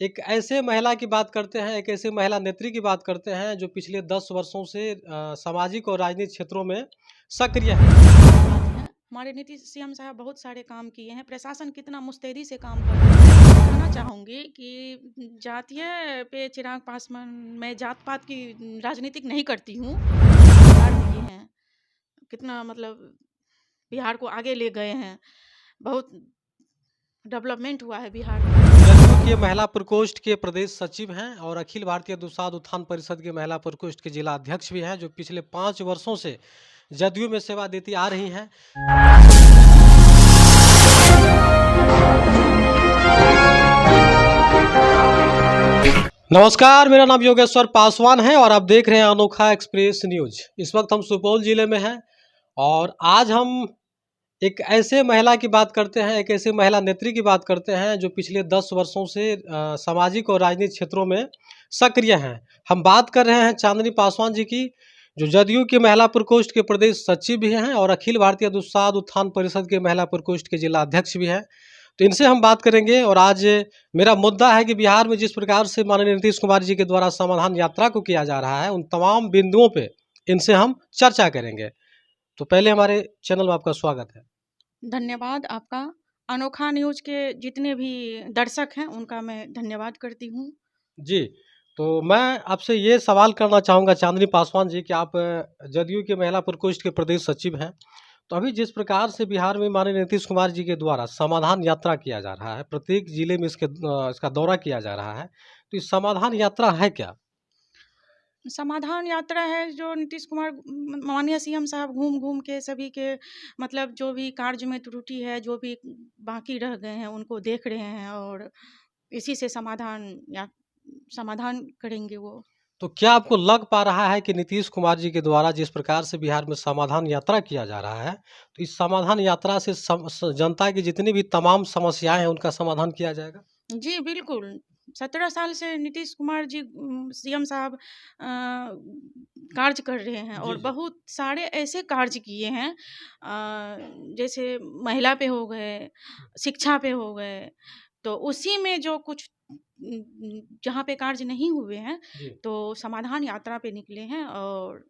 एक ऐसे महिला की बात करते हैं, एक ऐसे महिला नेत्री की बात करते हैं जो पिछले 10 वर्षों से सामाजिक और राजनीतिक क्षेत्रों में सक्रिय है। बात है। हमारे नीतीश सीएम साहब बहुत सारे काम किए हैं, प्रशासन कितना मुस्तैदी से काम कर रहा है। मैं कहना चाहूँगी कि जातीय पे चिराग पासवान मैं जात-पात की राजनीतिक नहीं करती हूँ। बिहार में ये हैं, कितना मतलब बिहार को आगे ले गए हैं, बहुत डेवलपमेंट हुआ है बिहार में। जदयू के महिला प्रकोष्ठ के प्रदेश सचिव हैं और अखिल भारतीय दुसाध उत्थान परिषद के महिला प्रकोष्ठ के जिला अध्यक्ष भी हैं, जो पिछले 5 वर्षों से जदयू में सेवा देती आ रही हैं। नमस्कार, मेरा नाम योगेश्वर पासवान है और आप देख रहे हैं अनोखा एक्सप्रेस न्यूज। इस वक्त हम सुपौल जिले में हैं और आज हम एक ऐसे महिला की बात करते हैं, एक ऐसे महिला नेत्री की बात करते हैं जो पिछले 10 वर्षों से सामाजिक और राजनीतिक क्षेत्रों में सक्रिय हैं। हम बात कर रहे हैं चांदनी पासवान जी की, जो जदयू के महिला प्रकोष्ठ के प्रदेश सचिव भी हैं और अखिल भारतीय दुसाध उत्थान परिषद के महिला प्रकोष्ठ के जिला अध्यक्ष भी हैं। तो इनसे हम बात करेंगे और आज मेरा मुद्दा है कि बिहार में जिस प्रकार से माननीय नीतीश कुमार जी के द्वारा समाधान यात्रा को किया जा रहा है, उन तमाम बिंदुओं पे इनसे हम चर्चा करेंगे। तो पहले हमारे चैनल में आपका स्वागत है। धन्यवाद आपका। अनोखा न्यूज़ के जितने भी दर्शक हैं, उनका मैं धन्यवाद करती हूँ। जी, तो मैं आपसे ये सवाल करना चाहूँगा चांदनी पासवान जी कि आप जदयू के महिला प्रकोष्ठ के प्रदेश सचिव हैं। तो अभी जिस प्रकार से बिहार में माननीय नीतीश कुमार जी के द्वारा समाधान यात्रा किया जा रहा है, प्रत्येक जिले में इसका दौरा किया जा रहा है, तो इस समाधान यात्रा है क्या? समाधान यात्रा है जो नीतीश कुमार माननीय सीएम साहब घूम-घूम के सभी के मतलब जो भी कार्य में त्रुटि है, जो भी बाकी रह गए हैं, उनको देख रहे हैं और इसी से समाधान करेंगे वो। तो क्या आपको लग पा रहा है कि नीतीश कुमार जी के द्वारा जिस प्रकार से बिहार में समाधान यात्रा किया जा रहा है, तो इस समाधान यात्रा से जनता की जितनी भी तमाम समस्याएं हैं, उनका समाधान किया जाएगा? जी, बिल्कुल। 17 साल से नीतीश कुमार जी सीएम साहब कार्य कर रहे हैं जी और जी। बहुत सारे ऐसे कार्य किए हैं जैसे महिला पे हो गए, शिक्षा पे हो गए, तो उसी में जो कुछ जहाँ पे कार्य नहीं हुए हैं, जी। तो समाधान यात्रा पे निकले हैं और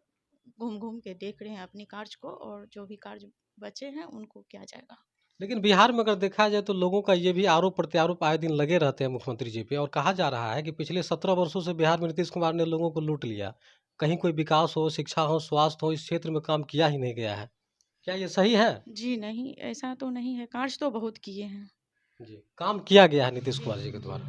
घूम-घूम के देख रहे हैं अपने कार्य को और जो भी कार्य बचे हैं, उनको किया जाएगा। लेकिन बिहार में अगर देखा जाए तो लोगों का ये भी आरोप प्रत्यारोप आए दिन लगे रहते हैं मुख्यमंत्री जी पे, और कहा जा रहा है कि पिछले 17 वर्षों से बिहार में नीतीश कुमार ने लोगों को लूट लिया। कहीं कोई विकास हो, शिक्षा हो, स्वास्थ्य हो, इस क्षेत्र में काम किया ही नहीं गया है। क्या ये सही है? जी नहीं, ऐसा तो नहीं है, कार्य तो बहुत किए हैं। जी, काम किया गया है नीतीश कुमार जी के द्वारा।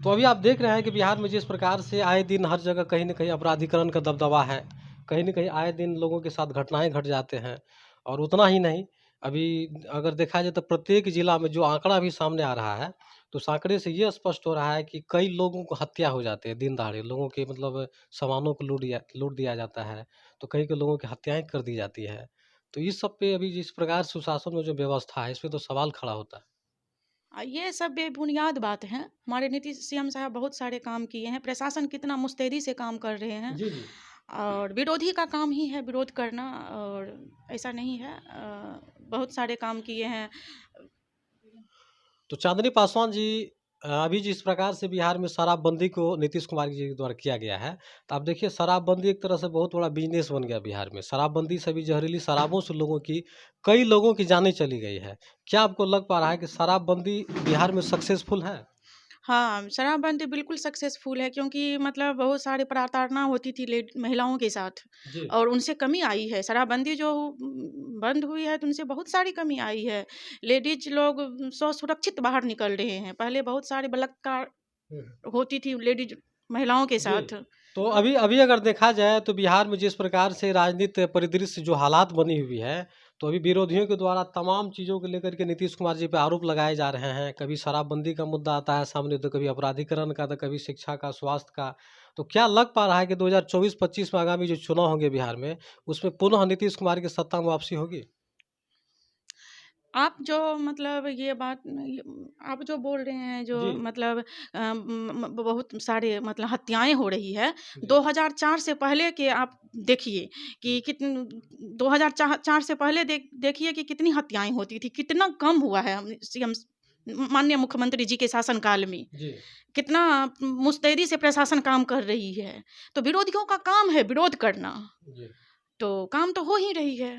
तो अभी आप देख रहे हैं कि बिहार में जिस प्रकार से आए दिन हर जगह कहीं न कहीं अपराधीकरण का दबदबा है। कहीं न कहीं आए दिन लोगों के साथ घटनाएँ घट जाते हैं। और उतना ही नहीं, अभी अगर देखा जाए तो प्रत्येक जिला में जो आंकड़ा भी सामने आ रहा है, तो उस आंकड़े से ये स्पष्ट हो रहा है कि कई लोगों को हत्या हो जाते हैं दिन दहाड़े। लोगों के मतलब सामानों को लूट दिया जाता है, तो कई के लोगों की हत्याएँ कर दी जाती है। तो इस सब पे अभी जिस प्रकार सुशासन में जो व्यवस्था है, इस पे तो सवाल खड़ा होता है। ये सब बेबुनियाद बात है। हमारे नीतीश सीएम साहब बहुत सारे काम किए हैं, प्रशासन कितना मुस्तैदी से काम कर रहे हैं जी, जी। और विरोधी का काम ही है विरोध करना और ऐसा नहीं है बहुत सारे काम किए हैं। तो चांदनी पासवान जी, अभी जिस प्रकार से बिहार में शराबबंदी को नीतीश कुमार जी के द्वारा किया गया है, तो आप देखिए शराबबंदी एक तरह से बहुत बड़ा बिजनेस बन गया बिहार में। शराबबंदी से भी जहरीली शराबों से कई लोगों की जानें चली गई है। क्या आपको लग पा रहा है कि शराबबंदी बिहार में सक्सेसफुल है? हाँ, शराबबंदी बिल्कुल सक्सेसफुल है क्योंकि मतलब बहुत सारी प्रताड़ना होती थी महिलाओं के साथ जी। और उनसे कमी आई है। शराबबंदी जो बंद हुई है तो उनसे बहुत सारी कमी आई है। लेडीज़ लोग सुरक्षित बाहर निकल रहे हैं। पहले बहुत सारे बलात्कार हुँ। होती थी लेडीज़ महिलाओं के जी। साथ। तो अभी अभी अगर देखा जाए तो बिहार में जिस प्रकार से राजनीतिक परिदृश्य जो हालात बनी हुई है, तो अभी विरोधियों के द्वारा तमाम चीज़ों को लेकर के नीतीश कुमार जी पे आरोप लगाए जा रहे हैं। कभी शराबबंदी का मुद्दा आता है सामने, तो कभी अपराधीकरण का, तो कभी शिक्षा का, स्वास्थ्य का। तो क्या लग पा रहा है कि 2024-25 में आगामी जो चुनाव होंगे बिहार में, उसमें पुनः नीतीश कुमार की सत्ता में वापसी होगी? आप जो मतलब ये बात आप जो बोल रहे हैं जो जी, मतलब बहुत सारे मतलब हत्याएँ हो रही है। जी। 2004 से पहले के आप देखिए कि 2004 से पहले देखिए कि कितनी हत्याएँ होती थी, कितना कम हुआ है हम सीएम माननीय मुख्यमंत्री जी के शासनकाल में जी कितना मुस्तैदी से प्रशासन काम कर रही है। तो विरोधियों का काम है विरोध करना, जी तो काम तो हो ही रही है।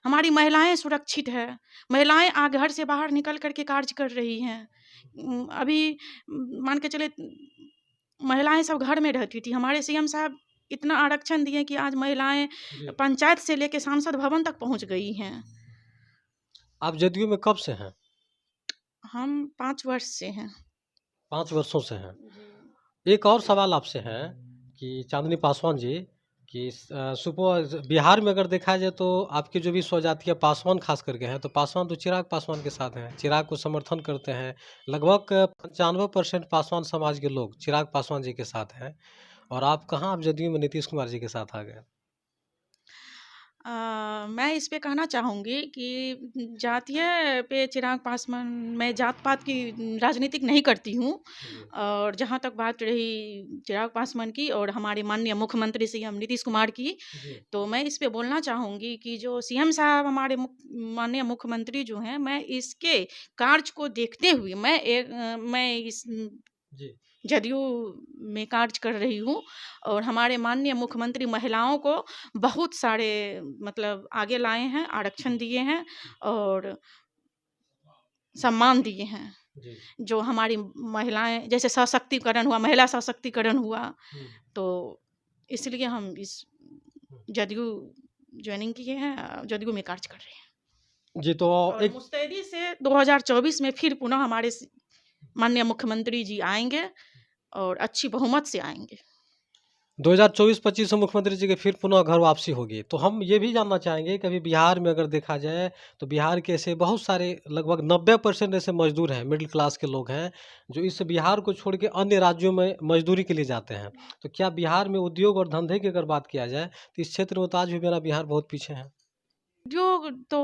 हमारी महिलाएं सुरक्षित है, महिलाएं घर से बाहर निकल करके कार्य कर रही हैं। अभी मान के चले महिलाएं सब घर में रहती थी, हमारे सीएम साहब इतना आरक्षण दिए कि आज महिलाएं जी। पंचायत से लेके सांसद भवन तक पहुंच गई हैं। आप जदयू में कब से हैं? हम 5 वर्ष से हैं। 5 वर्षों से हैं। एक और सवाल आपसे है कि चांदनी पासवान जी कि सुपौल बिहार में अगर देखा जाए तो आपके जो भी स्वजातीय पासवान खास करके हैं, तो पासवान तो चिराग पासवान के साथ हैं, चिराग को समर्थन करते हैं। लगभग 95% पासवान समाज के लोग चिराग पासवान जी के साथ हैं। और आप कहाँ, आप जदयू में नीतीश कुमार जी के साथ आ गए? मैं इस पे कहना चाहूँगी कि जातीय पे चिराग पासवान, मैं जात पात की राजनीतिक नहीं करती हूँ। और जहाँ तक बात रही चिराग पासवान की और हमारे माननीय मुख्यमंत्री सीएम नीतीश कुमार की, तो मैं इस पे बोलना चाहूँगी कि जो सीएम साहब हमारे माननीय मुख्यमंत्री जो हैं, मैं इसके कार्य को देखते हुए मैं इस जी जदयू में कार्य कर रही हूँ। और हमारे माननीय मुख्यमंत्री महिलाओं को बहुत सारे मतलब आगे लाए हैं, आरक्षण दिए हैं और सम्मान दिए हैं। जी जो हमारी महिलाएं जैसे सशक्तिकरण हुआ, महिला सशक्तिकरण हुआ, तो इसलिए हम इस जदयू ज्वाइनिंग किए हैं, जदयू में कार्य कर रहे हैं। जी। तो और एक मुस्तैदी से 2024 में फिर पुनः हमारे माननीय मुख्यमंत्री जी आएंगे और अच्छी बहुमत से आएंगे। 2024-25 में मुख्यमंत्री जी के फिर पुनः घर वापसी होगी। तो हम ये भी जानना चाहेंगे कि अभी बिहार में अगर देखा जाए तो बिहार के ऐसे बहुत सारे लगभग 90% ऐसे मजदूर हैं, मिडिल क्लास के लोग हैं, जो इस बिहार को छोड़ के अन्य राज्यों में मजदूरी के लिए जाते हैं। तो क्या बिहार में उद्योग और धंधे की अगर बात किया जाए तो इस क्षेत्र में तो आज भी मेरा बिहार बहुत पीछे है। उद्योग तो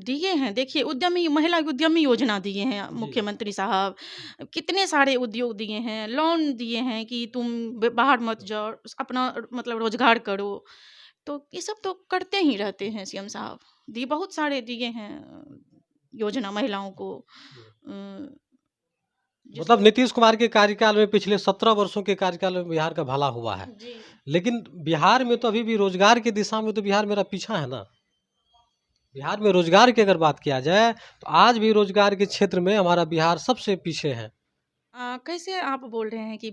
दिए हैं, देखिए उद्यमी महिला उद्यमी योजना दिए हैं जी मुख्यमंत्री साहब, कितने सारे उद्योग दिए हैं, लोन दिए हैं कि तुम बाहर मत जाओ, अपना मतलब रोजगार करो। तो ये सब तो करते ही रहते हैं सीएम साहब, दिए बहुत सारे दिए हैं योजना महिलाओं को। अ, मतलब जिसको नीतीश कुमार के कार्यकाल में पिछले 17 वर्षों के कार्यकाल में बिहार का भला हुआ है। जी लेकिन बिहार में तो अभी भी रोजगार की दिशा में तो बिहार मेरा पीछा है ना। बिहार में रोजगार की अगर बात किया जाए तो आज भी रोजगार के क्षेत्र में हमारा बिहार सबसे पीछे है। कैसे आप बोल रहे हैं कि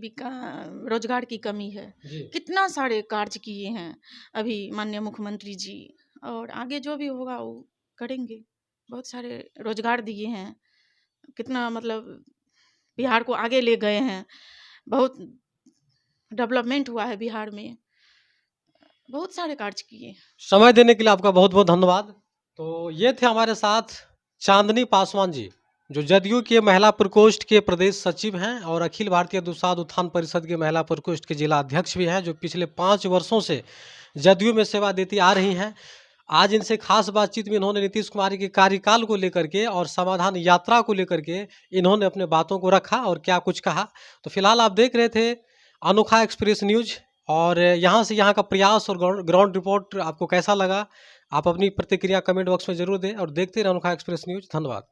रोजगार की कमी है? जी कितना सारे कार्य किए हैं अभी माननीय मुख्यमंत्री जी, और आगे जो भी होगा वो करेंगे। बहुत सारे रोजगार दिए हैं, कितना मतलब बिहार को आगे ले गए हैं, बहुत डेवलपमेंट हुआ है बिहार में, बहुत सारे कार्य किए। समय देने के लिए आपका बहुत बहुत धन्यवाद। तो ये थे हमारे साथ चांदनी पासवान जी, जो जदयू के महिला प्रकोष्ठ के प्रदेश सचिव हैं और अखिल भारतीय दुसाध उत्थान परिषद के महिला प्रकोष्ठ के जिला अध्यक्ष भी हैं, जो पिछले 5 वर्षों से जदयू में सेवा देती आ रही हैं। आज इनसे खास बातचीत में इन्होंने नीतीश कुमार के कार्यकाल को लेकर के और समाधान यात्रा को लेकर के इन्होंने अपने बातों को रखा और क्या कुछ कहा। तो फिलहाल आप देख रहे थे अनोखा एक्सप्रेस न्यूज, और यहाँ से यहाँ का प्रयास और ग्राउंड रिपोर्ट आपको कैसा लगा, आप अपनी प्रतिक्रिया कमेंट बॉक्स में जरूर दें और देखते रहें अनोखा एक्सप्रेस न्यूज। धन्यवाद।